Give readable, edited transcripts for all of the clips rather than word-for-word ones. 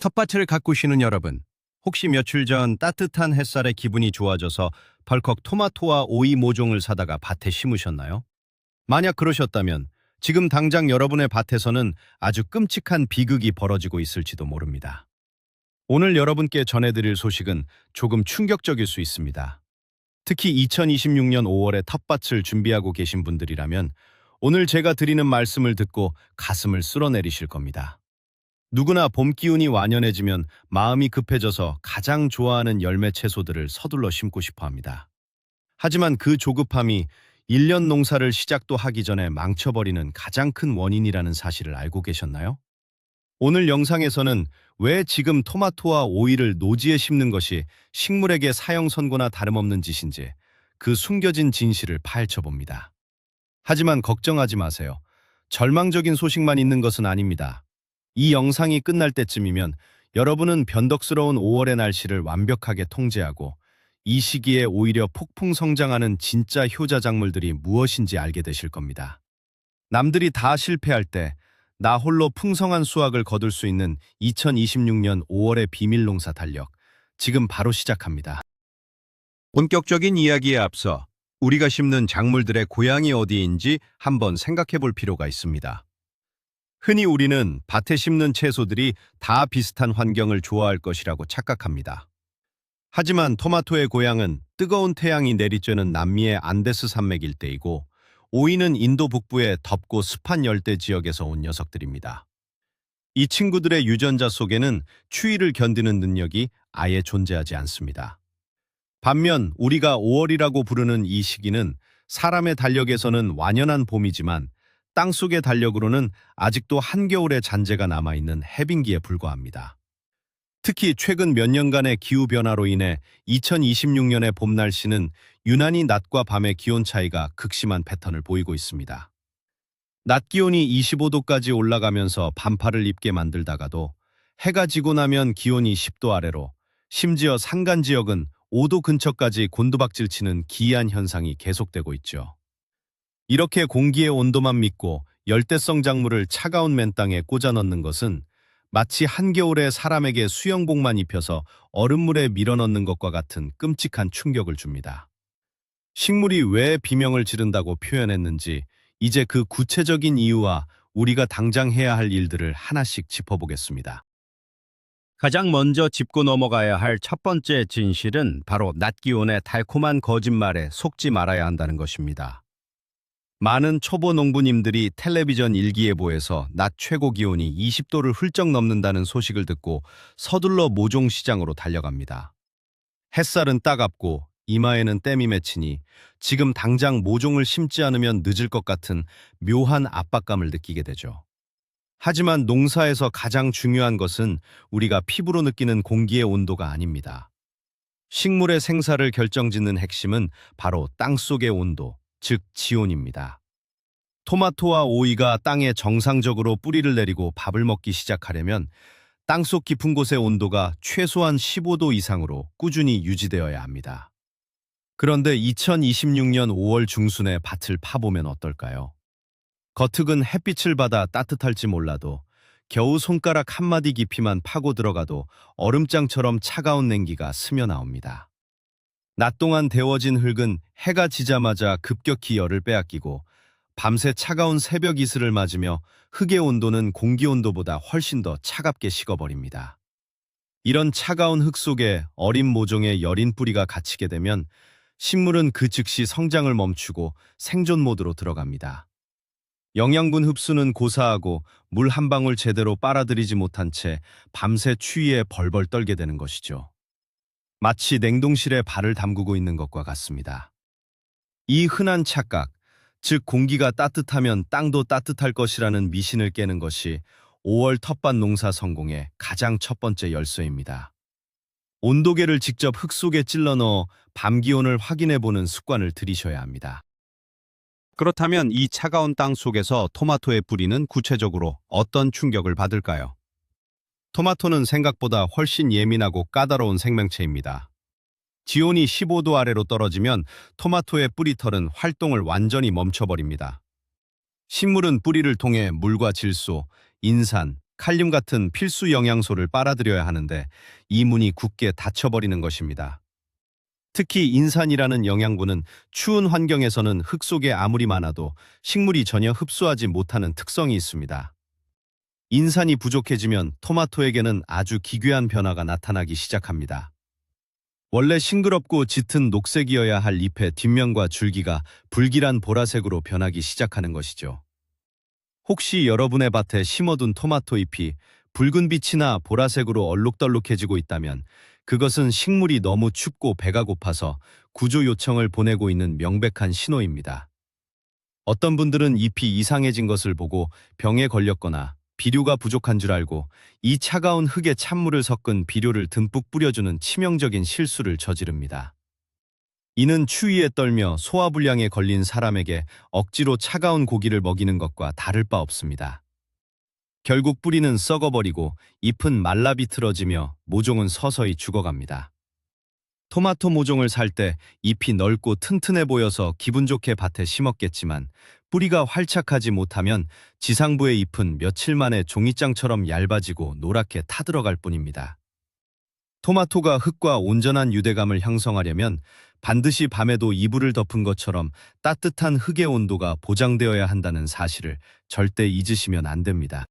텃밭을 가꾸시는 여러분, 혹시 며칠 전 따뜻한 햇살에 기분이 좋아져서 벌컥 토마토와 오이 모종을 사다가 밭에 심으셨나요? 만약 그러셨다면 지금 당장 여러분의 밭에서는 아주 끔찍한 비극이 벌어지고 있을지도 모릅니다. 오늘 여러분께 전해드릴 소식은 조금 충격적일 수 있습니다. 특히 2026년 5월에 텃밭을 준비하고 계신 분들이라면 오늘 제가 드리는 말씀을 듣고 가슴을 쓸어내리실 겁니다. 누구나 봄 기운이 완연해지면 마음이 급해져서 가장 좋아하는 열매 채소들을 서둘러 심고 싶어 합니다. 하지만 그 조급함이 1년 농사를 시작도 하기 전에 망쳐버리는 가장 큰 원인이라는 사실을 알고 계셨나요? 오늘 영상에서는 왜 지금 토마토와 오이를 노지에 심는 것이 식물에게 사형 선고나 다름없는 짓인지 그 숨겨진 진실을 파헤쳐 봅니다. 하지만 걱정하지 마세요. 절망적인 소식만 있는 것은 아닙니다. 이 영상이 끝날 때쯤이면 여러분은 변덕스러운 5월의 날씨를 완벽하게 통제하고 이 시기에 오히려 폭풍 성장하는 진짜 효자 작물들이 무엇인지 알게 되실 겁니다. 남들이 다 실패할 때 나 홀로 풍성한 수확을 거둘 수 있는 2026년 5월의 비밀 농사 달력, 지금 바로 시작합니다. 본격적인 이야기에 앞서 우리가 심는 작물들의 고향이 어디인지 한번 생각해 볼 필요가 있습니다. 흔히 우리는 밭에 심는 채소들이 다 비슷한 환경을 좋아할 것이라고 착각합니다. 하지만 토마토의 고향은 뜨거운 태양이 내리쬐는 남미의 안데스 산맥 일대이고 오이는 인도 북부의 덥고 습한 열대 지역에서 온 녀석들입니다. 이 친구들의 유전자 속에는 추위를 견디는 능력이 아예 존재하지 않습니다. 반면 우리가 5월이라고 부르는 이 시기는 사람의 달력에서는 완연한 봄이지만 땅속의 달력으로는 아직도 한겨울의 잔재가 남아있는 해빙기에 불과합니다. 특히 최근 몇 년간의 기후변화로 인해 2026년의 봄 날씨는 유난히 낮과 밤의 기온 차이가 극심한 패턴을 보이고 있습니다. 낮 기온이 25도까지 올라가면서 반팔을 입게 만들다가도 해가 지고 나면 기온이 10도 아래로, 심지어 산간 지역은 5도 근처까지 곤두박질치는 기이한 현상이 계속되고 있죠. 이렇게 공기의 온도만 믿고 열대성 작물을 차가운 맨땅에 꽂아 넣는 것은 마치 한겨울에 사람에게 수영복만 입혀서 얼음물에 밀어넣는 것과 같은 끔찍한 충격을 줍니다. 식물이 왜 비명을 지른다고 표현했는지 이제 그 구체적인 이유와 우리가 당장 해야 할 일들을 하나씩 짚어보겠습니다. 가장 먼저 짚고 넘어가야 할 첫 번째 진실은 바로 낮 기온의 달콤한 거짓말에 속지 말아야 한다는 것입니다. 많은 초보 농부님들이 텔레비전 일기예보에서 낮 최고 기온이 20도를 훌쩍 넘는다는 소식을 듣고 서둘러 모종 시장으로 달려갑니다. 햇살은 따갑고 이마에는 땀이 맺히니 지금 당장 모종을 심지 않으면 늦을 것 같은 묘한 압박감을 느끼게 되죠. 하지만 농사에서 가장 중요한 것은 우리가 피부로 느끼는 공기의 온도가 아닙니다. 식물의 생사를 결정짓는 핵심은 바로 땅속의 온도, 즉 지온입니다. 토마토와 오이가 땅에 정상적으로 뿌리를 내리고 밥을 먹기 시작하려면 땅속 깊은 곳의 온도가 최소한 15도 이상으로 꾸준히 유지되어야 합니다. 그런데 2026년 5월 중순에 밭을 파보면 어떨까요? 겉흙은 햇빛을 받아 따뜻할지 몰라도 겨우 손가락 한마디 깊이만 파고 들어가도 얼음장처럼 차가운 냉기가 스며 나옵니다. 낮 동안 데워진 흙은 해가 지자마자 급격히 열을 빼앗기고 밤새 차가운 새벽 이슬을 맞으며 흙의 온도는 공기 온도보다 훨씬 더 차갑게 식어버립니다. 이런 차가운 흙 속에 어린 모종의 여린 뿌리가 갇히게 되면 식물은 그 즉시 성장을 멈추고 생존 모드로 들어갑니다. 영양분 흡수는 고사하고 물 한 방울 제대로 빨아들이지 못한 채 밤새 추위에 벌벌 떨게 되는 것이죠. 마치 냉동실에 발을 담그고 있는 것과 같습니다. 이 흔한 착각, 즉 공기가 따뜻하면 땅도 따뜻할 것이라는 미신을 깨는 것이 5월 텃밭 농사 성공의 가장 첫 번째 열쇠입니다. 온도계를 직접 흙 속에 찔러 넣어 밤 기온을 확인해 보는 습관을 들이셔야 합니다. 그렇다면 이 차가운 땅 속에서 토마토의 뿌리는 구체적으로 어떤 충격을 받을까요? 토마토는 생각보다 훨씬 예민하고 까다로운 생명체입니다. 기온이 15도 아래로 떨어지면 토마토의 뿌리털은 활동을 완전히 멈춰버립니다. 식물은 뿌리를 통해 물과 질소, 인산, 칼륨 같은 필수 영양소를 빨아들여야 하는데 이 문이 굳게 닫혀버리는 것입니다. 특히 인산이라는 영양분은 추운 환경에서는 흙 속에 아무리 많아도 식물이 전혀 흡수하지 못하는 특성이 있습니다. 인산이 부족해지면 토마토에게는 아주 기괴한 변화가 나타나기 시작합니다. 원래 싱그럽고 짙은 녹색이어야 할 잎의 뒷면과 줄기가 불길한 보라색으로 변하기 시작하는 것이죠. 혹시 여러분의 밭에 심어둔 토마토 잎이 붉은 빛이나 보라색으로 얼룩덜룩해지고 있다면 그것은 식물이 너무 춥고 배가 고파서 구조 요청을 보내고 있는 명백한 신호입니다. 어떤 분들은 잎이 이상해진 것을 보고 병에 걸렸거나 비료가 부족한 줄 알고 이 차가운 흙에 찬물을 섞은 비료를 듬뿍 뿌려주는 치명적인 실수를 저지릅니다. 이는 추위에 떨며 소화불량에 걸린 사람에게 억지로 차가운 고기를 먹이는 것과 다를 바 없습니다. 결국 뿌리는 썩어버리고 잎은 말라 비틀어지며 모종은 서서히 죽어갑니다. 토마토 모종을 살 때 잎이 넓고 튼튼해 보여서 기분 좋게 밭에 심었겠지만 뿌리가 활착하지 못하면 지상부의 잎은 며칠 만에 종이장처럼 얇아지고 노랗게 타들어갈 뿐입니다. 토마토가 흙과 온전한 유대감을 형성하려면 반드시 밤에도 이불을 덮은 것처럼 따뜻한 흙의 온도가 보장되어야 한다는 사실을 절대 잊으시면 안 됩니다.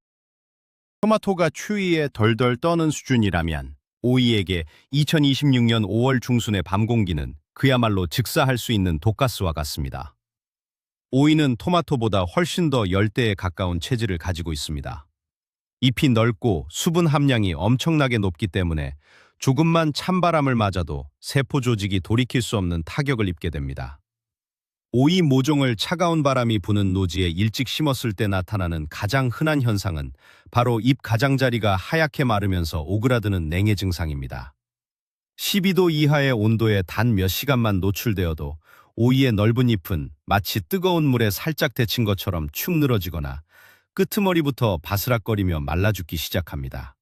토마토가 추위에 덜덜 떠는 수준이라면 오이에게 2026년 5월 중순의 밤 공기는 그야말로 즉사할 수 있는 독가스와 같습니다. 오이는 토마토보다 훨씬 더 열대에 가까운 체질을 가지고 있습니다. 잎이 넓고 수분 함량이 엄청나게 높기 때문에 조금만 찬바람을 맞아도 세포 조직이 돌이킬 수 없는 타격을 입게 됩니다. 오이 모종을 차가운 바람이 부는 노지에 일찍 심었을 때 나타나는 가장 흔한 현상은 바로 잎 가장자리가 하얗게 마르면서 오그라드는 냉해 증상입니다. 12도 이하의 온도에 단 몇 시간만 노출되어도 오이의 넓은 잎은 마치 뜨거운 물에 살짝 데친 것처럼 축 늘어지거나 끄트머리부터 바스락거리며 말라 죽기 시작합니다.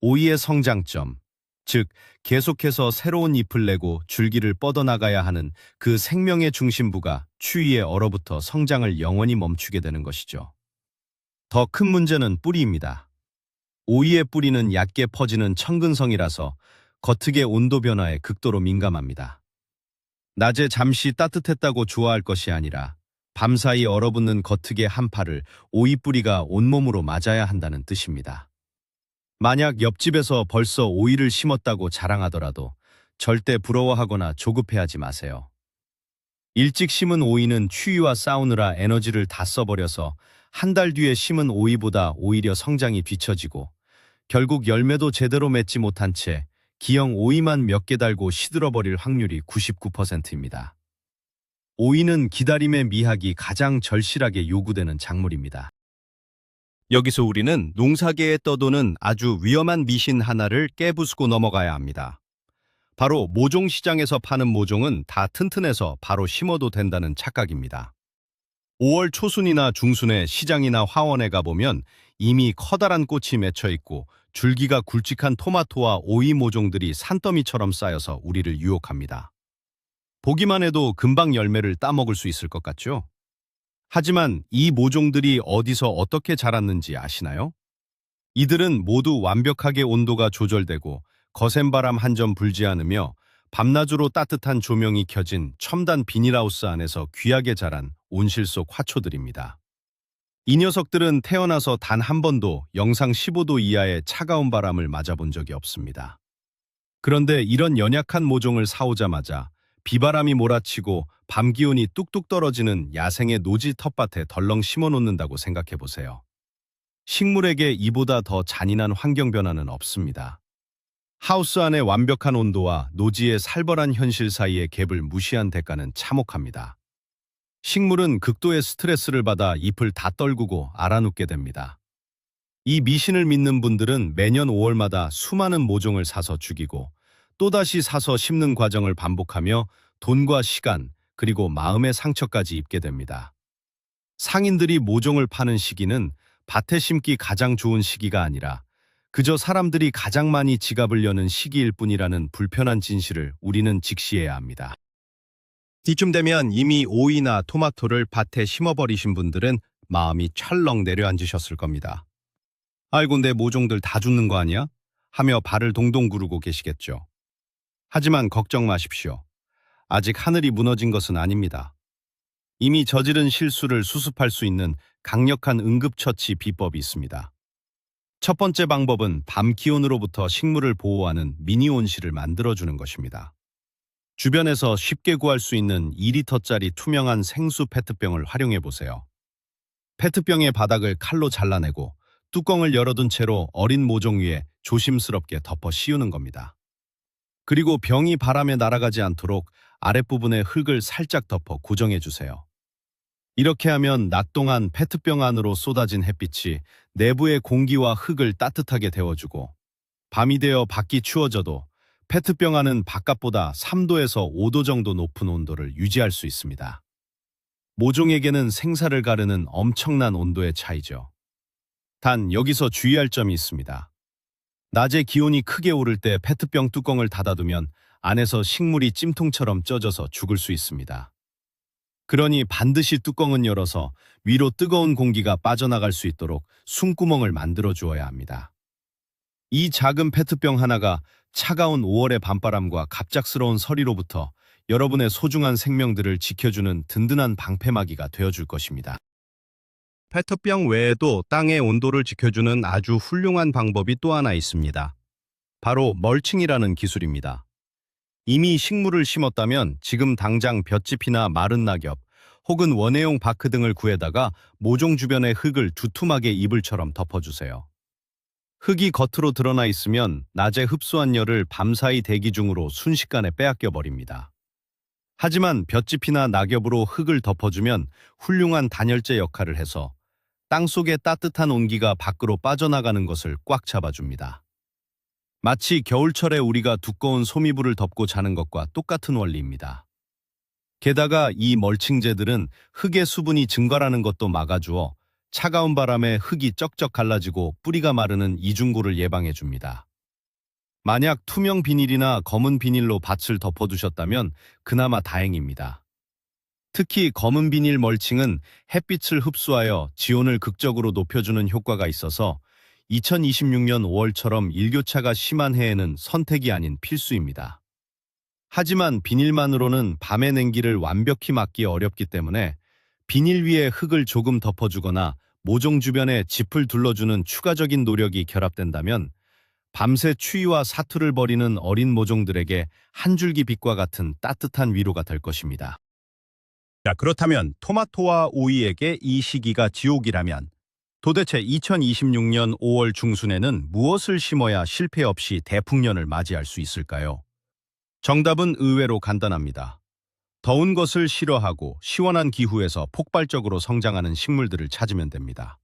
오이의 성장점, 즉 계속해서 새로운 잎을 내고 줄기를 뻗어나가야 하는 그 생명의 중심부가 추위에 얼어붙어 성장을 영원히 멈추게 되는 것이죠. 더 큰 문제는 뿌리입니다. 오이의 뿌리는 얕게 퍼지는 청근성이라서 겉흙의 온도 변화에 극도로 민감합니다. 낮에 잠시 따뜻했다고 좋아할 것이 아니라 밤사이 얼어붙는 겉흙의 한파를 오이 뿌리가 온몸으로 맞아야 한다는 뜻입니다. 만약 옆집에서 벌써 오이를 심었다고 자랑하더라도 절대 부러워하거나 조급해하지 마세요. 일찍 심은 오이는 추위와 싸우느라 에너지를 다 써버려서 한 달 뒤에 심은 오이보다 오히려 성장이 뒤처지고 결국 열매도 제대로 맺지 못한 채 기형 오이만 몇 개 달고 시들어버릴 확률이 99%입니다. 오이는 기다림의 미학이 가장 절실하게 요구되는 작물입니다. 여기서 우리는 농사계에 떠도는 아주 위험한 미신 하나를 깨부수고 넘어가야 합니다. 바로 모종 시장에서 파는 모종은 다 튼튼해서 바로 심어도 된다는 착각입니다. 5월 초순이나 중순에 시장이나 화원에 가보면 이미 커다란 꽃이 맺혀 있고 줄기가 굵직한 토마토와 오이 모종들이 산더미처럼 쌓여서 우리를 유혹합니다. 보기만 해도 금방 열매를 따먹을 수 있을 것 같죠? 하지만 이 모종들이 어디서 어떻게 자랐는지 아시나요? 이들은 모두 완벽하게 온도가 조절되고 거센 바람 한 점 불지 않으며 밤낮으로 따뜻한 조명이 켜진 첨단 비닐하우스 안에서 귀하게 자란 온실 속 화초들입니다. 이 녀석들은 태어나서 단 한 번도 영상 15도 이하의 차가운 바람을 맞아본 적이 없습니다. 그런데 이런 연약한 모종을 사오자마자 비바람이 몰아치고 밤 기온이 뚝뚝 떨어지는 야생의 노지 텃밭에 덜렁 심어놓는다고 생각해보세요. 식물에게 이보다 더 잔인한 환경 변화는 없습니다. 하우스 안의 완벽한 온도와 노지의 살벌한 현실 사이의 갭을 무시한 대가는 참혹합니다. 식물은 극도의 스트레스를 받아 잎을 다 떨구고 알아눕게 됩니다. 이 미신을 믿는 분들은 매년 5월마다 수많은 모종을 사서 죽이고 또다시 사서 심는 과정을 반복하며 돈과 시간, 그리고 마음의 상처까지 입게 됩니다. 상인들이 모종을 파는 시기는 밭에 심기 가장 좋은 시기가 아니라 그저 사람들이 가장 많이 지갑을 여는 시기일 뿐이라는 불편한 진실을 우리는 직시해야 합니다. 이쯤 되면 이미 오이나 토마토를 밭에 심어버리신 분들은 마음이 철렁 내려앉으셨을 겁니다. 아이고, 내 모종들 다 죽는 거 아니야? 하며 발을 동동 구르고 계시겠죠. 하지만 걱정 마십시오. 아직 하늘이 무너진 것은 아닙니다. 이미 저지른 실수를 수습할 수 있는 강력한 응급처치 비법이 있습니다. 첫 번째 방법은 밤 기온으로부터 식물을 보호하는 미니 온실을 만들어주는 것입니다. 주변에서 쉽게 구할 수 있는 2리터짜리 투명한 생수 페트병을 활용해 보세요. 페트병의 바닥을 칼로 잘라내고 뚜껑을 열어둔 채로 어린 모종 위에 조심스럽게 덮어 씌우는 겁니다. 그리고 병이 바람에 날아가지 않도록 아랫부분에 흙을 살짝 덮어 고정해 주세요. 이렇게 하면 낮 동안 페트병 안으로 쏟아진 햇빛이 내부의 공기와 흙을 따뜻하게 데워주고, 밤이 되어 밖이 추워져도 페트병 안은 바깥보다 3도에서 5도 정도 높은 온도를 유지할 수 있습니다. 모종에게는 생사를 가르는 엄청난 온도의 차이죠. 단 여기서 주의할 점이 있습니다. 낮에 기온이 크게 오를 때 페트병 뚜껑을 닫아두면 안에서 식물이 찜통처럼 쪄져서 죽을 수 있습니다. 그러니 반드시 뚜껑은 열어서 위로 뜨거운 공기가 빠져나갈 수 있도록 숨구멍을 만들어 주어야 합니다. 이 작은 페트병 하나가 차가운 5월의 밤바람과 갑작스러운 서리로부터 여러분의 소중한 생명들을 지켜주는 든든한 방패막이가 되어줄 것입니다. 페트병 외에도 땅의 온도를 지켜주는 아주 훌륭한 방법이 또 하나 있습니다. 바로 멀칭이라는 기술입니다. 이미 식물을 심었다면 지금 당장 볏짚이나 마른 낙엽 혹은 원예용 바크 등을 구해다가 모종 주변의 흙을 두툼하게 이불처럼 덮어주세요. 흙이 겉으로 드러나 있으면 낮에 흡수한 열을 밤사이 대기 중으로 순식간에 빼앗겨 버립니다. 하지만 볏짚이나 낙엽으로 흙을 덮어주면 훌륭한 단열재 역할을 해서 땅속의 따뜻한 온기가 밖으로 빠져나가는 것을 꽉 잡아줍니다. 마치 겨울철에 우리가 두꺼운 소미불을 덮고 자는 것과 똑같은 원리입니다. 게다가 이 멀칭제들은 흙의 수분이 증발하는 것도 막아주어 차가운 바람에 흙이 쩍쩍 갈라지고 뿌리가 마르는 이중고를 예방해줍니다. 만약 투명 비닐이나 검은 비닐로 밭을 덮어두셨다면 그나마 다행입니다. 특히 검은 비닐 멀칭은 햇빛을 흡수하여 지온을 극적으로 높여주는 효과가 있어서 2026년 5월처럼 일교차가 심한 해에는 선택이 아닌 필수입니다. 하지만 비닐만으로는 밤의 냉기를 완벽히 막기 어렵기 때문에 비닐 위에 흙을 조금 덮어주거나 모종 주변에 짚을 둘러주는 추가적인 노력이 결합된다면 밤새 추위와 사투를 벌이는 어린 모종들에게 한 줄기 빛과 같은 따뜻한 위로가 될 것입니다. 자, 그렇다면 토마토와 오이에게 이 시기가 지옥이라면 도대체 2026년 5월 중순에는 무엇을 심어야 실패 없이 대풍년을 맞이할 수 있을까요? 정답은 의외로 간단합니다. 더운 것을 싫어하고 시원한 기후에서 폭발적으로 성장하는 식물들을 찾으면 됩니다.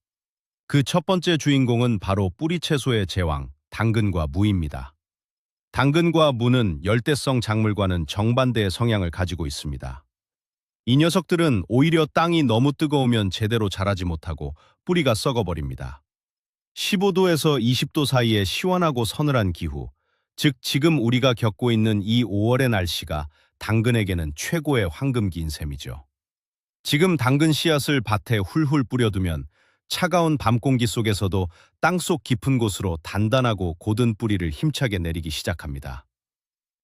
그 첫 번째 주인공은 바로 뿌리채소의 제왕, 당근과 무입니다. 당근과 무는 열대성 작물과는 정반대의 성향을 가지고 있습니다. 이 녀석들은 오히려 땅이 너무 뜨거우면 제대로 자라지 못하고 뿌리가 썩어버립니다. 15도에서 20도 사이의 시원하고 서늘한 기후, 즉 지금 우리가 겪고 있는 이 5월의 날씨가 당근에게는 최고의 황금기인 셈이죠. 지금 당근 씨앗을 밭에 훌훌 뿌려두면 차가운 밤 공기 속에서도 땅속 깊은 곳으로 단단하고 곧은 뿌리를 힘차게 내리기 시작합니다.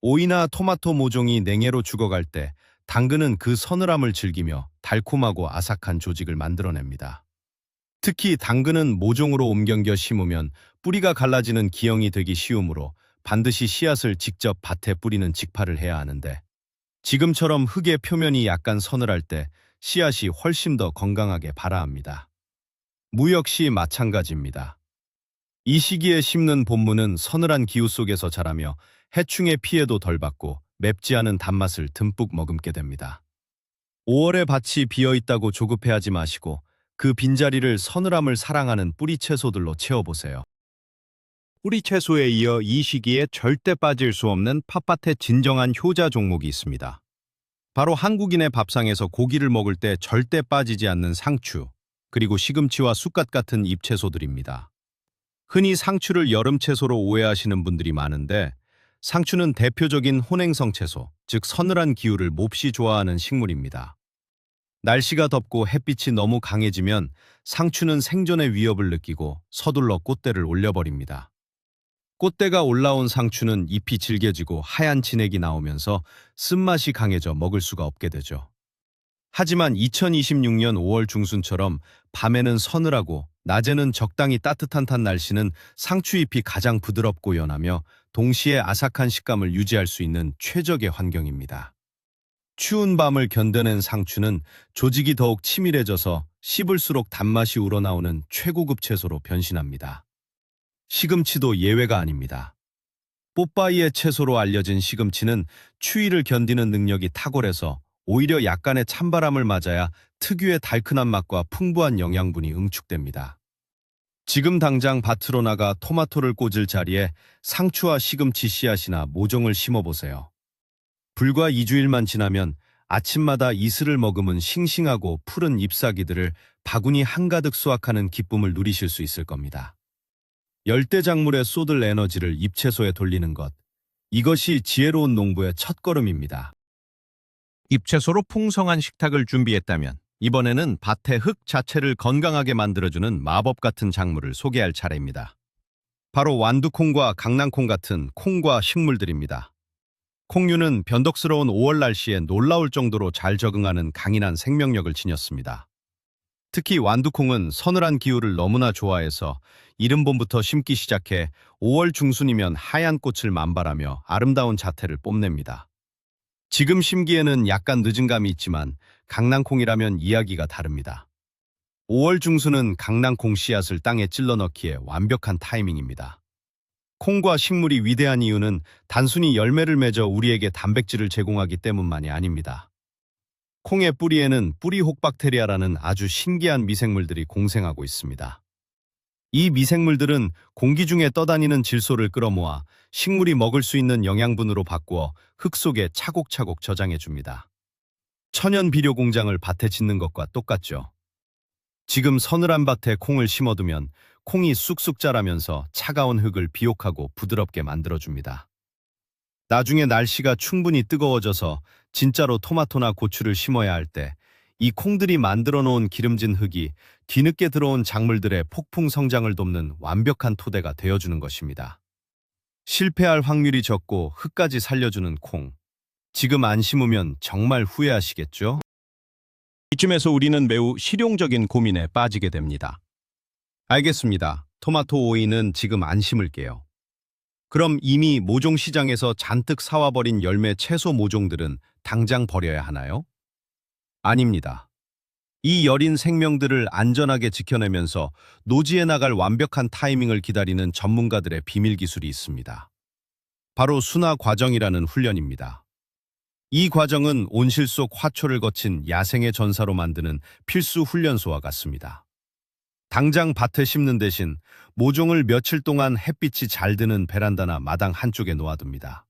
오이나 토마토 모종이 냉해로 죽어갈 때 당근은 그 서늘함을 즐기며 달콤하고 아삭한 조직을 만들어냅니다. 특히 당근은 모종으로 옮겨 심으면 뿌리가 갈라지는 기형이 되기 쉬우므로 반드시 씨앗을 직접 밭에 뿌리는 직파를 해야 하는데, 지금처럼 흙의 표면이 약간 서늘할 때 씨앗이 훨씬 더 건강하게 발아합니다. 무 역시 마찬가지입니다. 이 시기에 심는 본무는 서늘한 기후 속에서 자라며 해충의 피해도 덜 받고 맵지 않은 단맛을 듬뿍 머금게 됩니다. 5월에 밭이 비어있다고 조급해하지 마시고 그 빈자리를 서늘함을 사랑하는 뿌리채소들로 채워보세요. 뿌리채소에 이어 이 시기에 절대 빠질 수 없는 텃밭의 진정한 효자 종목이 있습니다. 바로 한국인의 밥상에서 고기를 먹을 때 절대 빠지지 않는 상추, 그리고 시금치와 쑥갓 같은 잎채소들입니다. 흔히 상추를 여름채소로 오해하시는 분들이 많은데, 상추는 대표적인 혼행성 채소, 즉 서늘한 기후를 몹시 좋아하는 식물입니다. 날씨가 덥고 햇빛이 너무 강해지면 상추는 생존의 위협을 느끼고 서둘러 꽃대를 올려버립니다. 꽃대가 올라온 상추는 잎이 질겨지고 하얀 진액이 나오면서 쓴맛이 강해져 먹을 수가 없게 되죠. 하지만 2026년 5월 중순처럼 밤에는 서늘하고 낮에는 적당히 따뜻한 날씨는 상추잎이 가장 부드럽고 연하며 동시에 아삭한 식감을 유지할 수 있는 최적의 환경입니다. 추운 밤을 견뎌낸 상추는 조직이 더욱 치밀해져서 씹을수록 단맛이 우러나오는 최고급 채소로 변신합니다. 시금치도 예외가 아닙니다. 뽀빠이의 채소로 알려진 시금치는 추위를 견디는 능력이 탁월해서 오히려 약간의 찬바람을 맞아야 특유의 달큰한 맛과 풍부한 영양분이 응축됩니다. 지금 당장 밭으로 나가 토마토를 꽂을 자리에 상추와 시금치 씨앗이나 모종을 심어보세요. 불과 2주일만 지나면 아침마다 이슬을 머금은 싱싱하고 푸른 잎사귀들을 바구니 한가득 수확하는 기쁨을 누리실 수 있을 겁니다. 열대작물에 쏟을 에너지를 잎채소에 돌리는 것. 이것이 지혜로운 농부의 첫걸음입니다. 잎채소로 풍성한 식탁을 준비했다면 이번에는 밭의 흙 자체를 건강하게 만들어주는 마법 같은 작물을 소개할 차례입니다. 바로 완두콩과 강낭콩 같은 콩과 식물들입니다. 콩류는 변덕스러운 5월 날씨에 놀라울 정도로 잘 적응하는 강인한 생명력을 지녔습니다. 특히 완두콩은 서늘한 기후를 너무나 좋아해서 이른 봄부터 심기 시작해 5월 중순이면 하얀 꽃을 만발하며 아름다운 자태를 뽐냅니다. 지금 심기에는 약간 늦은 감이 있지만 강낭콩이라면 이야기가 다릅니다. 5월 중순은 강낭콩 씨앗을 땅에 찔러 넣기에 완벽한 타이밍입니다. 콩과 식물이 위대한 이유는 단순히 열매를 맺어 우리에게 단백질을 제공하기 때문만이 아닙니다. 콩의 뿌리에는 뿌리 혹박테리아라는 아주 신기한 미생물들이 공생하고 있습니다. 이 미생물들은 공기 중에 떠다니는 질소를 끌어모아 식물이 먹을 수 있는 영양분으로 바꾸어 흙 속에 차곡차곡 저장해 줍니다. 천연 비료 공장을 밭에 짓는 것과 똑같죠. 지금 서늘한 밭에 콩을 심어두면 콩이 쑥쑥 자라면서 차가운 흙을 비옥하고 부드럽게 만들어줍니다. 나중에 날씨가 충분히 뜨거워져서 진짜로 토마토나 고추를 심어야 할 때 이 콩들이 만들어 놓은 기름진 흙이 뒤늦게 들어온 작물들의 폭풍 성장을 돕는 완벽한 토대가 되어주는 것입니다. 실패할 확률이 적고 흙까지 살려주는 콩. 지금 안 심으면 정말 후회하시겠죠? 이쯤에서 우리는 매우 실용적인 고민에 빠지게 됩니다. 알겠습니다. 토마토 오이는 지금 안 심을게요. 그럼 이미 모종 시장에서 잔뜩 사와버린 열매 채소 모종들은 당장 버려야 하나요? 아닙니다. 이 여린 생명들을 안전하게 지켜내면서 노지에 나갈 완벽한 타이밍을 기다리는 전문가들의 비밀 기술이 있습니다. 바로 순화 과정이라는 훈련입니다. 이 과정은 온실 속 화초를 거친 야생의 전사로 만드는 필수 훈련소와 같습니다. 당장 밭에 심는 대신 모종을 며칠 동안 햇빛이 잘 드는 베란다나 마당 한쪽에 놓아둡니다.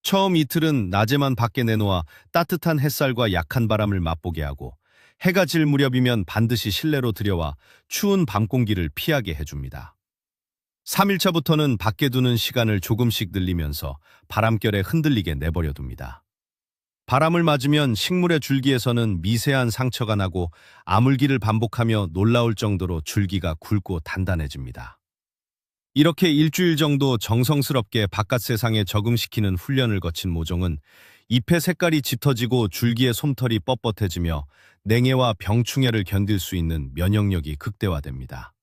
처음 이틀은 낮에만 밖에 내놓아 따뜻한 햇살과 약한 바람을 맛보게 하고 해가 질 무렵이면 반드시 실내로 들여와 추운 밤 공기를 피하게 해줍니다. 3일차부터는 밖에 두는 시간을 조금씩 늘리면서 바람결에 흔들리게 내버려둡니다. 바람을 맞으면 식물의 줄기에서는 미세한 상처가 나고 아물기를 반복하며 놀라울 정도로 줄기가 굵고 단단해집니다. 이렇게 일주일 정도 정성스럽게 바깥 세상에 적응시키는 훈련을 거친 모종은 잎의 색깔이 짙어지고 줄기의 솜털이 뻣뻣해지며 냉해와 병충해를 견딜 수 있는 면역력이 극대화됩니다.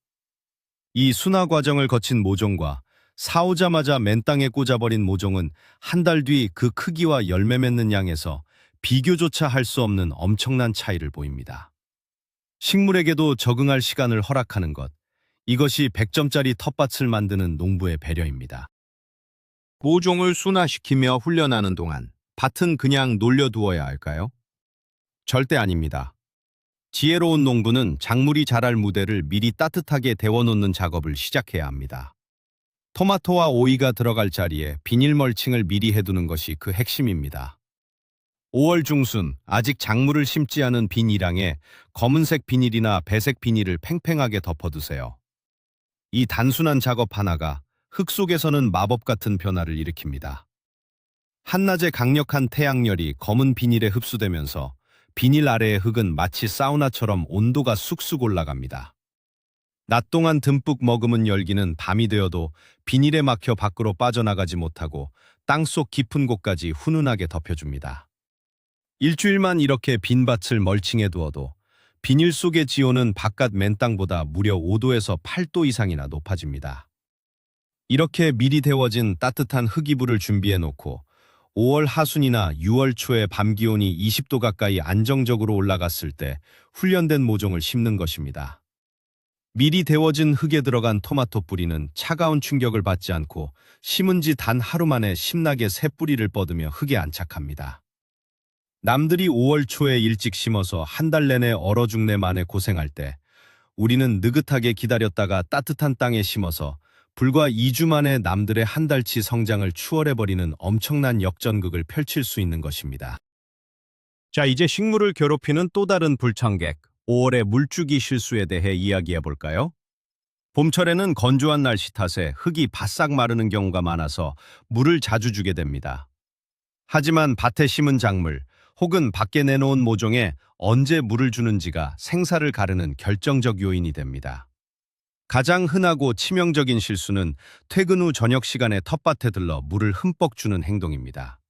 이 순화 과정을 거친 모종과 사오자마자 맨 땅에 꽂아버린 모종은 한 달 뒤 그 크기와 열매 맺는 양에서 비교조차 할 수 없는 엄청난 차이를 보입니다. 식물에게도 적응할 시간을 허락하는 것. 이것이 100점짜리 텃밭을 만드는 농부의 배려입니다. 모종을 순화시키며 훈련하는 동안 밭은 그냥 놀려두어야 할까요? 절대 아닙니다. 지혜로운 농부는 작물이 자랄 무대를 미리 따뜻하게 데워놓는 작업을 시작해야 합니다. 토마토와 오이가 들어갈 자리에 비닐 멀칭을 미리 해두는 것이 그 핵심입니다. 5월 중순 아직 작물을 심지 않은 빈 일항에 검은색 비닐이나 배색 비닐을 팽팽하게 덮어두세요. 이 단순한 작업 하나가 흙 속에서는 마법 같은 변화를 일으킵니다. 한낮의 강력한 태양열이 검은 비닐에 흡수되면서 비닐 아래의 흙은 마치 사우나처럼 온도가 쑥쑥 올라갑니다. 낮 동안 듬뿍 머금은 열기는 밤이 되어도 비닐에 막혀 밖으로 빠져나가지 못하고 땅속 깊은 곳까지 훈훈하게 덮여줍니다. 일주일만 이렇게 빈 밭을 멀칭해 두어도 비닐 속의 지온은 바깥 맨땅보다 무려 5도에서 8도 이상이나 높아집니다. 이렇게 미리 데워진 따뜻한 흙이불을 준비해 놓고 5월 하순이나 6월 초에 밤 기온이 20도 가까이 안정적으로 올라갔을 때 훈련된 모종을 심는 것입니다. 미리 데워진 흙에 들어간 토마토 뿌리는 차가운 충격을 받지 않고 심은 지 단 하루 만에 신나게 새 뿌리를 뻗으며 흙에 안착합니다. 남들이 5월 초에 일찍 심어서 한 달 내내 얼어 죽네 만에 고생할 때 우리는 느긋하게 기다렸다가 따뜻한 땅에 심어서 불과 2주 만에 남들의 한 달치 성장을 추월해버리는 엄청난 역전극을 펼칠 수 있는 것입니다. 자, 이제 식물을 괴롭히는 또 다른 불청객, 5월의 물주기 실수에 대해 이야기해 볼까요? 봄철에는 건조한 날씨 탓에 흙이 바싹 마르는 경우가 많아서 물을 자주 주게 됩니다. 하지만 밭에 심은 작물 혹은 밖에 내놓은 모종에 언제 물을 주는지가 생사를 가르는 결정적 요인이 됩니다. 가장 흔하고 치명적인 실수는 퇴근 후 저녁 시간에 텃밭에 들러 물을 흠뻑 주는 행동입니다.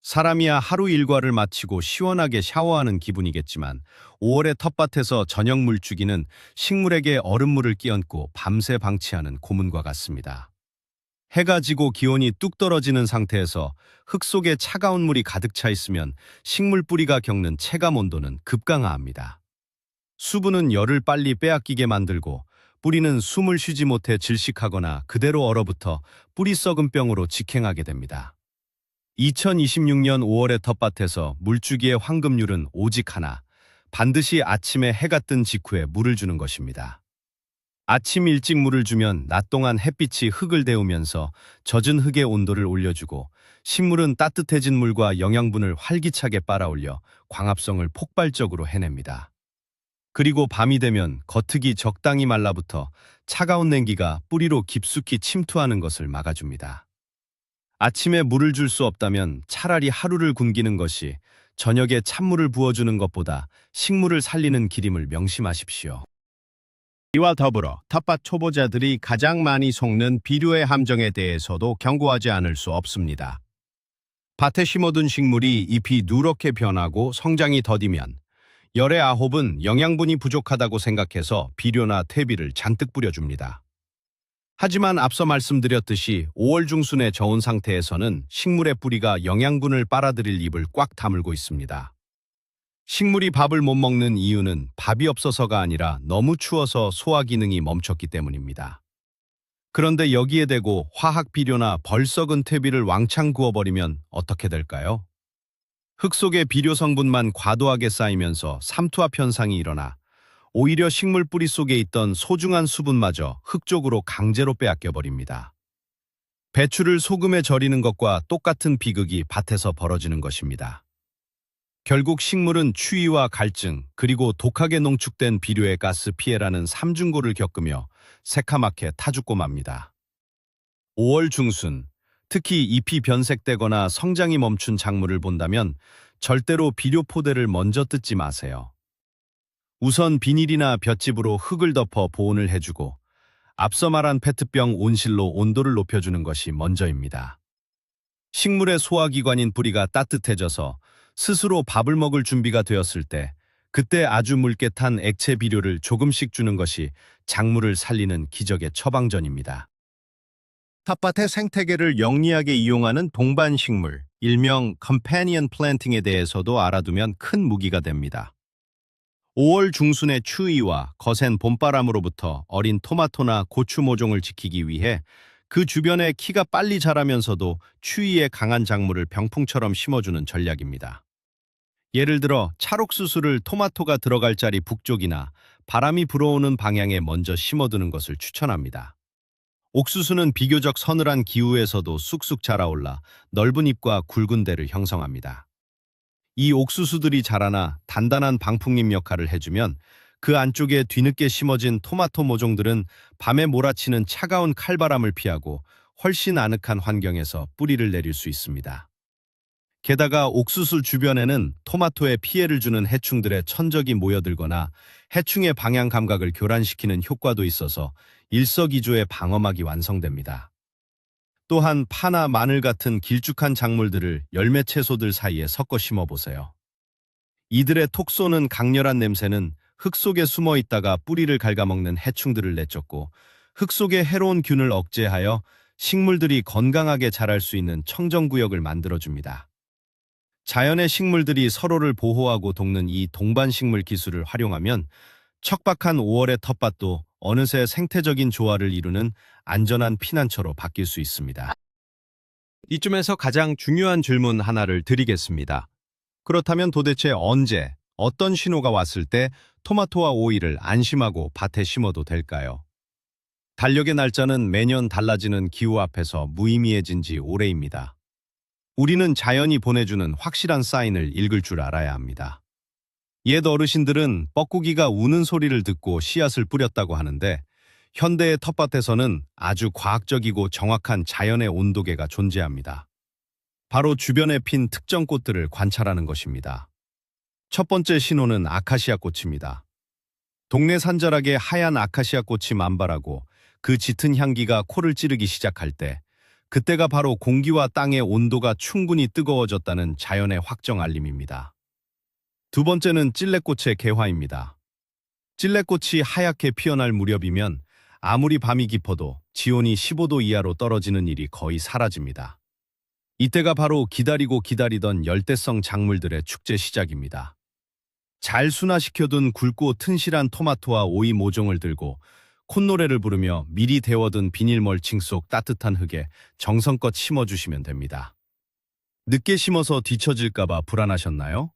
사람이야 하루 일과를 마치고 시원하게 샤워하는 기분이겠지만 5월의 텃밭에서 저녁 물주기는 식물에게 얼음물을 끼얹고 밤새 방치하는 고문과 같습니다. 해가 지고 기온이 뚝 떨어지는 상태에서 흙 속에 차가운 물이 가득 차 있으면 식물 뿌리가 겪는 체감 온도는 급강하합니다. 수분은 열을 빨리 빼앗기게 만들고 뿌리는 숨을 쉬지 못해 질식하거나 그대로 얼어붙어 뿌리 썩은 병으로 직행하게 됩니다. 2026년 5월의 텃밭에서 물주기의 황금률은 오직 하나, 반드시 아침에 해가 뜬 직후에 물을 주는 것입니다. 아침 일찍 물을 주면 낮 동안 햇빛이 흙을 데우면서 젖은 흙의 온도를 올려주고 식물은 따뜻해진 물과 영양분을 활기차게 빨아올려 광합성을 폭발적으로 해냅니다. 그리고 밤이 되면 겉흙이 적당히 말라붙어 차가운 냉기가 뿌리로 깊숙이 침투하는 것을 막아줍니다. 아침에 물을 줄 수 없다면 차라리 하루를 굶기는 것이 저녁에 찬물을 부어주는 것보다 식물을 살리는 길임을 명심하십시오. 이와 더불어 텃밭 초보자들이 가장 많이 속는 비료의 함정에 대해서도 경고하지 않을 수 없습니다. 밭에 심어둔 식물이 잎이 누렇게 변하고 성장이 더디면 열의 아홉은 영양분이 부족하다고 생각해서 비료나 퇴비를 잔뜩 뿌려줍니다. 하지만 앞서 말씀드렸듯이 5월 중순에 저온 상태에서는 식물의 뿌리가 영양분을 빨아들일 입을 꽉 다물고 있습니다. 식물이 밥을 못 먹는 이유는 밥이 없어서가 아니라 너무 추워서 소화 기능이 멈췄기 때문입니다. 그런데 여기에 대고 화학 비료나 벌 썩은 퇴비를 왕창 구워버리면 어떻게 될까요? 흙 속의 비료 성분만 과도하게 쌓이면서 삼투압 현상이 일어나 오히려 식물 뿌리 속에 있던 소중한 수분마저 흙 쪽으로 강제로 빼앗겨 버립니다. 배추를 소금에 절이는 것과 똑같은 비극이 밭에서 벌어지는 것입니다. 결국 식물은 추위와 갈증 그리고 독하게 농축된 비료의 가스 피해라는 삼중고를 겪으며 새카맣게 타죽고 맙니다. 5월 중순, 특히 잎이 변색되거나 성장이 멈춘 작물을 본다면 절대로 비료 포대를 먼저 뜯지 마세요. 우선 비닐이나 볏짚으로 흙을 덮어 보온을 해주고 앞서 말한 페트병 온실로 온도를 높여주는 것이 먼저입니다. 식물의 소화기관인 뿌리가 따뜻해져서 스스로 밥을 먹을 준비가 되었을 때 그때 아주 묽게 탄 액체 비료를 조금씩 주는 것이 작물을 살리는 기적의 처방전입니다. 텃밭의 생태계를 영리하게 이용하는 동반 식물, 일명 companion planting에 대해서도 알아두면 큰 무기가 됩니다. 5월 중순의 추위와 거센 봄바람으로부터 어린 토마토나 고추 모종을 지키기 위해 그 주변에 키가 빨리 자라면서도 추위에 강한 작물을 병풍처럼 심어주는 전략입니다. 예를 들어 찰옥수수를 토마토가 들어갈 자리 북쪽이나 바람이 불어오는 방향에 먼저 심어두는 것을 추천합니다. 옥수수는 비교적 서늘한 기후에서도 쑥쑥 자라올라 넓은 잎과 굵은 대를 형성합니다. 이 옥수수들이 자라나 단단한 방풍잎 역할을 해주면 그 안쪽에 뒤늦게 심어진 토마토 모종들은 밤에 몰아치는 차가운 칼바람을 피하고 훨씬 아늑한 환경에서 뿌리를 내릴 수 있습니다. 게다가 옥수수 주변에는 토마토에 피해를 주는 해충들의 천적이 모여들거나 해충의 방향 감각을 교란시키는 효과도 있어서 일석이조의 방어막이 완성됩니다. 또한 파나 마늘 같은 길쭉한 작물들을 열매 채소들 사이에 섞어 심어보세요. 이들의 톡 쏘는 강렬한 냄새는 흙 속에 숨어 있다가 뿌리를 갉아먹는 해충들을 내쫓고 흙 속의 해로운 균을 억제하여 식물들이 건강하게 자랄 수 있는 청정구역을 만들어줍니다. 자연의 식물들이 서로를 보호하고 돕는 이 동반식물 기술을 활용하면 척박한 5월의 텃밭도 어느새 생태적인 조화를 이루는 안전한 피난처로 바뀔 수 있습니다. 이쯤에서 가장 중요한 질문 하나를 드리겠습니다. 그렇다면 도대체 언제, 어떤 신호가 왔을 때 토마토와 오이를 안심하고 밭에 심어도 될까요? 달력의 날짜는 매년 달라지는 기후 앞에서 무의미해진 지 오래입니다. 우리는 자연이 보내주는 확실한 사인을 읽을 줄 알아야 합니다. 옛 어르신들은 뻐꾸기가 우는 소리를 듣고 씨앗을 뿌렸다고 하는데 현대의 텃밭에서는 아주 과학적이고 정확한 자연의 온도계가 존재합니다. 바로 주변에 핀 특정 꽃들을 관찰하는 것입니다. 첫 번째 신호는 아카시아 꽃입니다. 동네 산자락에 하얀 아카시아 꽃이 만발하고 그 짙은 향기가 코를 찌르기 시작할 때 그때가 바로 공기와 땅의 온도가 충분히 뜨거워졌다는 자연의 확정 알림입니다. 두 번째는 찔레꽃의 개화입니다. 찔레꽃이 하얗게 피어날 무렵이면 아무리 밤이 깊어도 지온이 15도 이하로 떨어지는 일이 거의 사라집니다. 이때가 바로 기다리고 기다리던 열대성 작물들의 축제 시작입니다. 잘 순화시켜둔 굵고 튼실한 토마토와 오이 모종을 들고 콧노래를 부르며 미리 데워둔 비닐 멀칭 속 따뜻한 흙에 정성껏 심어주시면 됩니다. 늦게 심어서 뒤처질까봐 불안하셨나요?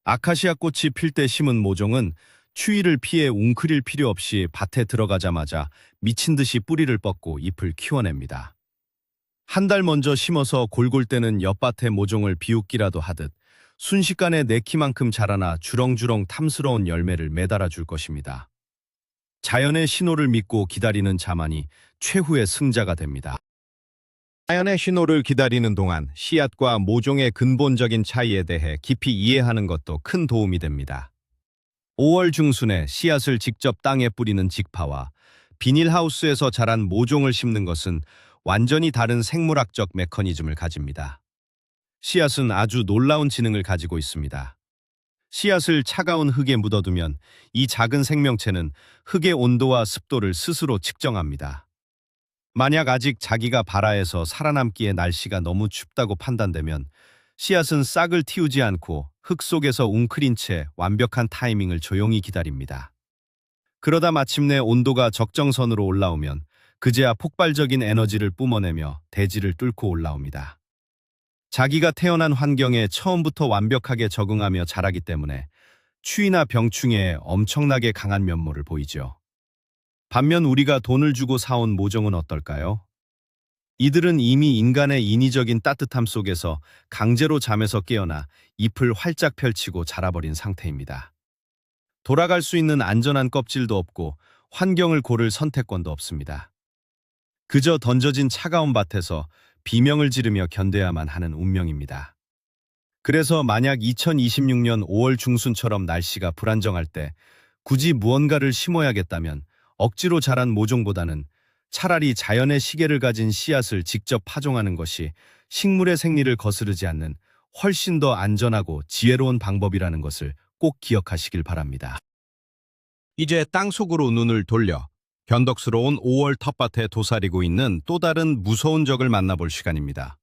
아카시아 꽃이 필 때 심은 모종은 추위를 피해 웅크릴 필요 없이 밭에 들어가자마자 미친 듯이 뿌리를 뻗고 잎을 키워냅니다. 한 달 먼저 심어서 골골 때는 옆밭의 모종을 비웃기라도 하듯 순식간에 내 키만큼 자라나 주렁주렁 탐스러운 열매를 매달아 줄 것입니다. 자연의 신호를 믿고 기다리는 자만이 최후의 승자가 됩니다. 자연의 신호를 기다리는 동안 씨앗과 모종의 근본적인 차이에 대해 깊이 이해하는 것도 큰 도움이 됩니다. 5월 중순에 씨앗을 직접 땅에 뿌리는 직파와 비닐하우스에서 자란 모종을 심는 것은 완전히 다른 생물학적 메커니즘을 가집니다. 씨앗은 아주 놀라운 지능을 가지고 있습니다. 씨앗을 차가운 흙에 묻어두면 이 작은 생명체는 흙의 온도와 습도를 스스로 측정합니다. 만약 아직 자기가 발아에서 살아남기에 날씨가 너무 춥다고 판단되면 씨앗은 싹을 틔우지 않고 흙 속에서 웅크린 채 완벽한 타이밍을 조용히 기다립니다. 그러다 마침내 온도가 적정선으로 올라오면 그제야 폭발적인 에너지를 뿜어내며 대지를 뚫고 올라옵니다. 자기가 태어난 환경에 처음부터 완벽하게 적응하며 자라기 때문에 추위나 병충해에 엄청나게 강한 면모를 보이죠. 반면 우리가 돈을 주고 사온 모종은 어떨까요? 이들은 이미 인간의 인위적인 따뜻함 속에서 강제로 잠에서 깨어나 잎을 활짝 펼치고 자라버린 상태입니다. 돌아갈 수 있는 안전한 껍질도 없고 환경을 고를 선택권도 없습니다. 그저 던져진 차가운 밭에서 비명을 지르며 견뎌야만 하는 운명입니다. 그래서 만약 2026년 5월 중순처럼 날씨가 불안정할 때 굳이 무언가를 심어야겠다면 억지로 자란 모종보다는 차라리 자연의 시계를 가진 씨앗을 직접 파종하는 것이 식물의 생리를 거스르지 않는 훨씬 더 안전하고 지혜로운 방법이라는 것을 꼭 기억하시길 바랍니다. 이제 땅속으로 눈을 돌려 변덕스러운 5월 텃밭에 도사리고 있는 또 다른 무서운 적을 만나볼 시간입니다.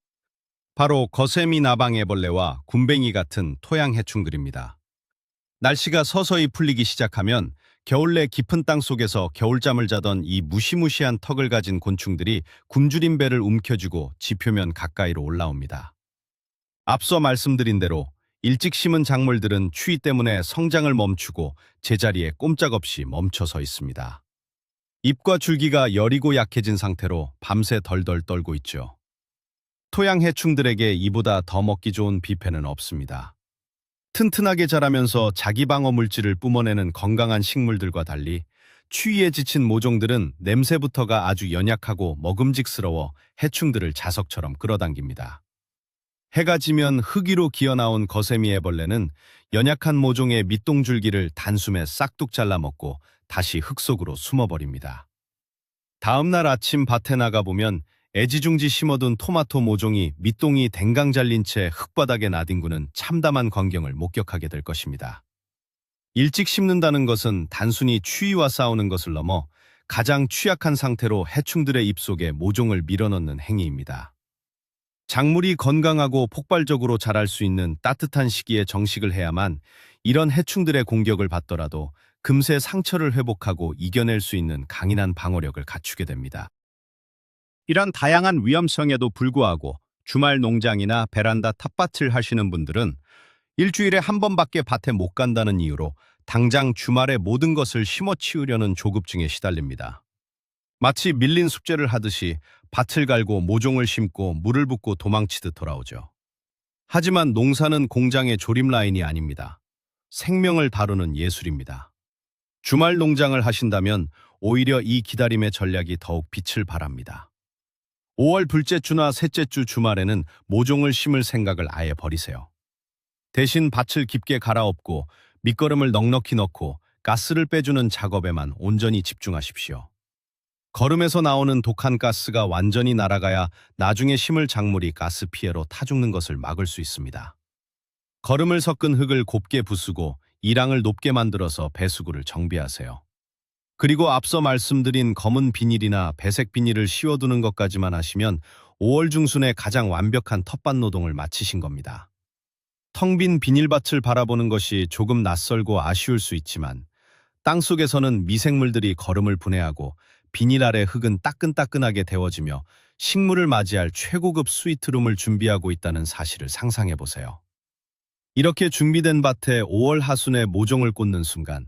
바로 거세미 나방애벌레와 굼벵이 같은 토양 해충들입니다. 날씨가 서서히 풀리기 시작하면 겨울 내 깊은 땅 속에서 겨울잠을 자던 이 무시무시한 턱을 가진 곤충들이 굶주린 배를 움켜쥐고 지표면 가까이로 올라옵니다. 앞서 말씀드린 대로 일찍 심은 작물들은 추위 때문에 성장을 멈추고 제자리에 꼼짝없이 멈춰 서 있습니다. 잎과 줄기가 여리고 약해진 상태로 밤새 덜덜 떨고 있죠. 토양 해충들에게 이보다 더 먹기 좋은 뷔페는 없습니다. 튼튼하게 자라면서 자기 방어 물질을 뿜어내는 건강한 식물들과 달리 추위에 지친 모종들은 냄새부터가 아주 연약하고 먹음직스러워 해충들을 자석처럼 끌어당깁니다. 해가 지면 흙 위로 기어나온 거세미 애벌레는 연약한 모종의 밑동줄기를 단숨에 싹둑 잘라먹고 다시 흙 속으로 숨어버립니다. 다음 날 아침 밭에 나가보면 애지중지 심어둔 토마토 모종이 밑동이 댕강 잘린 채 흙바닥에 나뒹구는 참담한 광경을 목격하게 될 것입니다. 일찍 심는다는 것은 단순히 추위와 싸우는 것을 넘어 가장 취약한 상태로 해충들의 입속에 모종을 밀어넣는 행위입니다. 작물이 건강하고 폭발적으로 자랄 수 있는 따뜻한 시기에 정식을 해야만 이런 해충들의 공격을 받더라도 금세 상처를 회복하고 이겨낼 수 있는 강인한 방어력을 갖추게 됩니다. 이런 다양한 위험성에도 불구하고 주말 농장이나 베란다 텃밭을 하시는 분들은 일주일에 한 번밖에 밭에 못 간다는 이유로 당장 주말에 모든 것을 심어 치우려는 조급증에 시달립니다. 마치 밀린 숙제를 하듯이 밭을 갈고 모종을 심고 물을 붓고 도망치듯 돌아오죠. 하지만 농사는 공장의 조립 라인이 아닙니다. 생명을 다루는 예술입니다. 주말 농장을 하신다면 오히려 이 기다림의 전략이 더욱 빛을 발합니다. 5월 둘째 주나 셋째 주 주말에는 모종을 심을 생각을 아예 버리세요. 대신 밭을 깊게 갈아엎고 밑거름을 넉넉히 넣고 가스를 빼주는 작업에만 온전히 집중하십시오. 거름에서 나오는 독한 가스가 완전히 날아가야 나중에 심을 작물이 가스 피해로 타 죽는 것을 막을 수 있습니다. 거름을 섞은 흙을 곱게 부수고 이랑을 높게 만들어서 배수구를 정비하세요. 그리고 앞서 말씀드린 검은 비닐이나 배색 비닐을 씌워두는 것까지만 하시면 5월 중순에 가장 완벽한 텃밭 노동을 마치신 겁니다. 텅 빈 비닐밭을 바라보는 것이 조금 낯설고 아쉬울 수 있지만 땅속에서는 미생물들이 거름을 분해하고 비닐 아래 흙은 따끈따끈하게 데워지며 식물을 맞이할 최고급 스위트룸을 준비하고 있다는 사실을 상상해 보세요. 이렇게 준비된 밭에 5월 하순에 모종을 꽂는 순간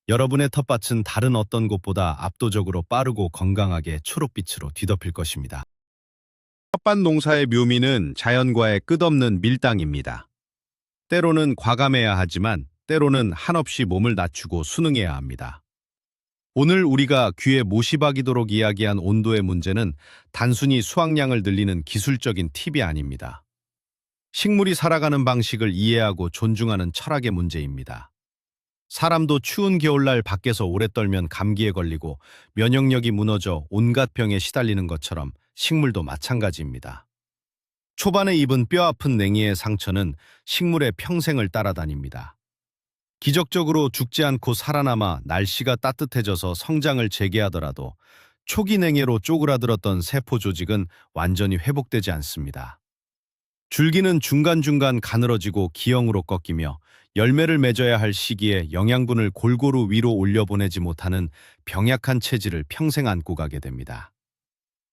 여러분의 텃밭은 다른 어떤 곳보다 압도적으로 빠르고 건강하게 초록빛으로 뒤덮일 것입니다. 텃밭 농사의 묘미는 자연과의 끝없는 밀당입니다. 때로는 과감해야 하지만 때로는 한없이 몸을 낮추고 순응해야 합니다. 오늘 우리가 귀에 못이 박이도록 이야기한 온도의 문제는 단순히 수확량을 늘리는 기술적인 팁이 아닙니다. 식물이 살아가는 방식을 이해하고 존중하는 철학의 문제입니다. 사람도 추운 겨울날 밖에서 오래 떨면 감기에 걸리고 면역력이 무너져 온갖 병에 시달리는 것처럼 식물도 마찬가지입니다. 초반에 입은 뼈아픈 냉이의 상처는 식물의 평생을 따라다닙니다. 기적적으로 죽지 않고 살아남아 날씨가 따뜻해져서 성장을 재개하더라도 초기 냉해로 쪼그라들었던 세포 조직은 완전히 회복되지 않습니다. 줄기는 중간중간 가늘어지고 기형으로 꺾이며 열매를 맺어야 할 시기에 영양분을 골고루 위로 올려보내지 못하는 병약한 체질을 평생 안고 가게 됩니다.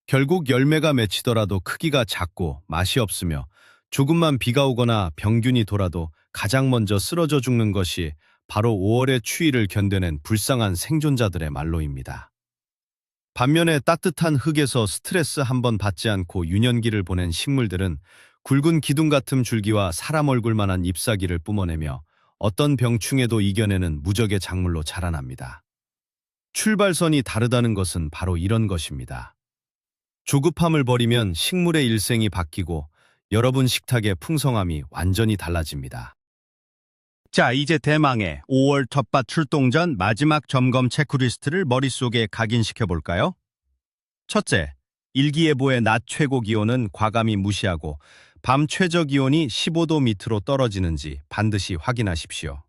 결국 열매가 맺히더라도 크기가 작고 맛이 없으며 조금만 비가 오거나 병균이 돌아도 가장 먼저 쓰러져 죽는 것이 바로 5월의 추위를 견뎌낸 불쌍한 생존자들의 말로입니다. 반면에 따뜻한 흙에서 스트레스 한 번 받지 않고 유년기를 보낸 식물들은 굵은 기둥 같은 줄기와 사람 얼굴만한 잎사귀를 뿜어내며 어떤 병충해도 이겨내는 무적의 작물로 자라납니다. 출발선이 다르다는 것은 바로 이런 것입니다. 조급함을 버리면 식물의 일생이 바뀌고 여러분 식탁의 풍성함이 완전히 달라집니다. 자, 이제 대망의 5월 텃밭 출동 전 마지막 점검 체크리스트를 머릿속에 각인시켜 볼까요? 첫째, 일기예보의 낮 최고 기온은 과감히 무시하고 밤 최저 기온이 15도 밑으로 떨어지는지 반드시 확인하십시오.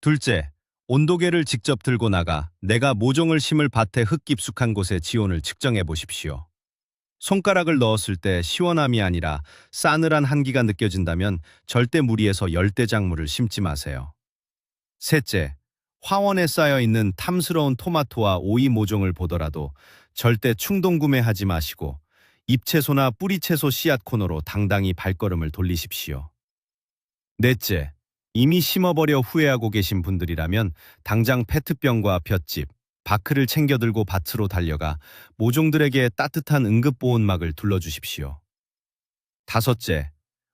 둘째, 온도계를 직접 들고 나가 내가 모종을 심을 밭의 흙 깊숙한 곳의 지온을 측정해 보십시오. 손가락을 넣었을 때 시원함이 아니라 싸늘한 한기가 느껴진다면 절대 무리해서 열대작물을 심지 마세요. 셋째, 화원에 쌓여있는 탐스러운 토마토와 오이 모종을 보더라도 절대 충동 구매하지 마시고 잎채소나 뿌리채소 씨앗 코너로 당당히 발걸음을 돌리십시오. 넷째, 이미 심어버려 후회하고 계신 분들이라면 당장 페트병과 볏짚, 바크를 챙겨 들고 밭으로 달려가 모종들에게 따뜻한 응급보온막을 둘러주십시오. 다섯째,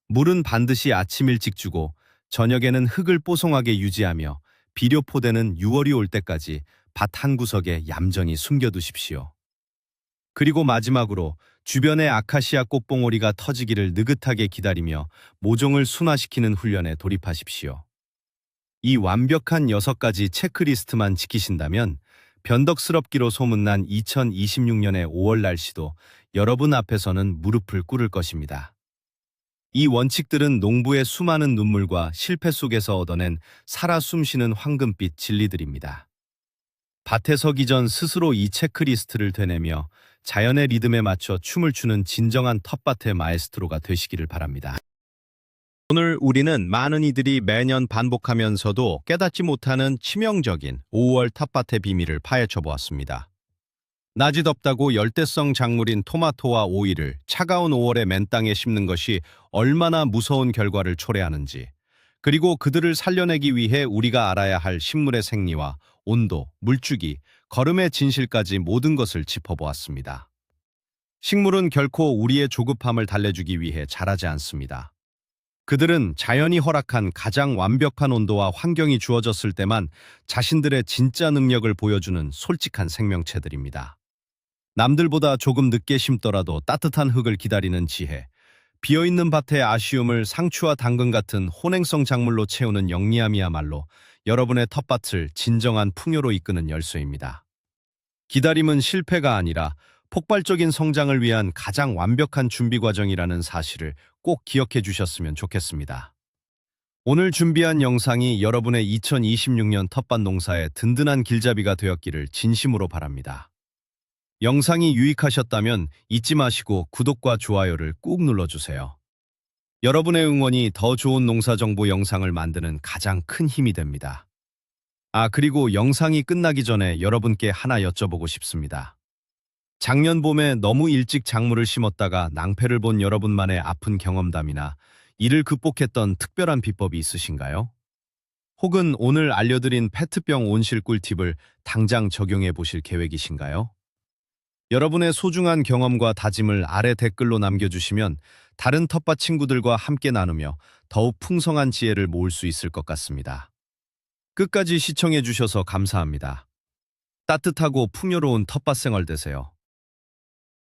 물은 반드시 아침 일찍 주고 저녁에는 흙을 뽀송하게 유지하며 비료포대는 6월이 올 때까지 밭 한 구석에 얌전히 숨겨두십시오. 그리고 마지막으로 주변의 아카시아 꽃봉오리가 터지기를 느긋하게 기다리며 모종을 순화시키는 훈련에 돌입하십시오. 이 완벽한 6가지 체크리스트만 지키신다면 변덕스럽기로 소문난 2026년의 5월 날씨도 여러분 앞에서는 무릎을 꿇을 것입니다. 이 원칙들은 농부의 수많은 눈물과 실패 속에서 얻어낸 살아 숨쉬는 황금빛 진리들입니다. 밭에 서기 전 스스로 이 체크리스트를 되뇌며 자연의 리듬에 맞춰 춤을 추는 진정한 텃밭의 마에스트로가 되시기를 바랍니다. 오늘 우리는 많은 이들이 매년 반복하면서도 깨닫지 못하는 치명적인 5월 텃밭의 비밀을 파헤쳐 보았습니다. 낮이 덥다고 열대성 작물인 토마토와 오이를 차가운 5월의 맨 땅에 심는 것이 얼마나 무서운 결과를 초래하는지, 그리고 그들을 살려내기 위해 우리가 알아야 할 식물의 생리와 온도, 물주기, 거름의 진실까지 모든 것을 짚어보았습니다. 식물은 결코 우리의 조급함을 달래주기 위해 자라지 않습니다. 그들은 자연이 허락한 가장 완벽한 온도와 환경이 주어졌을 때만 자신들의 진짜 능력을 보여주는 솔직한 생명체들입니다. 남들보다 조금 늦게 심더라도 따뜻한 흙을 기다리는 지혜, 비어있는 밭의 아쉬움을 상추와 당근 같은 혼행성 작물로 채우는 영리함이야말로 여러분의 텃밭을 진정한 풍요로 이끄는 열쇠입니다. 기다림은 실패가 아니라 폭발적인 성장을 위한 가장 완벽한 준비 과정이라는 사실을 꼭 기억해 주셨으면 좋겠습니다. 오늘 준비한 영상이 여러분의 2026년 텃밭 농사에 든든한 길잡이가 되었기를 진심으로 바랍니다. 영상이 유익하셨다면 잊지 마시고 구독과 좋아요를 꾹 눌러주세요. 여러분의 응원이 더 좋은 농사 정보 영상을 만드는 가장 큰 힘이 됩니다. 그리고 영상이 끝나기 전에 여러분께 하나 여쭤보고 싶습니다. 작년 봄에 너무 일찍 작물을 심었다가 낭패를 본 여러분만의 아픈 경험담이나 이를 극복했던 특별한 비법이 있으신가요? 혹은 오늘 알려드린 페트병 온실 꿀팁을 당장 적용해 보실 계획이신가요? 여러분의 소중한 경험과 다짐을 아래 댓글로 남겨주시면 다른 텃밭 친구들과 함께 나누며 더욱 풍성한 지혜를 모을 수 있을 것 같습니다. 끝까지 시청해 주셔서 감사합니다. 따뜻하고 풍요로운 텃밭 생활 되세요.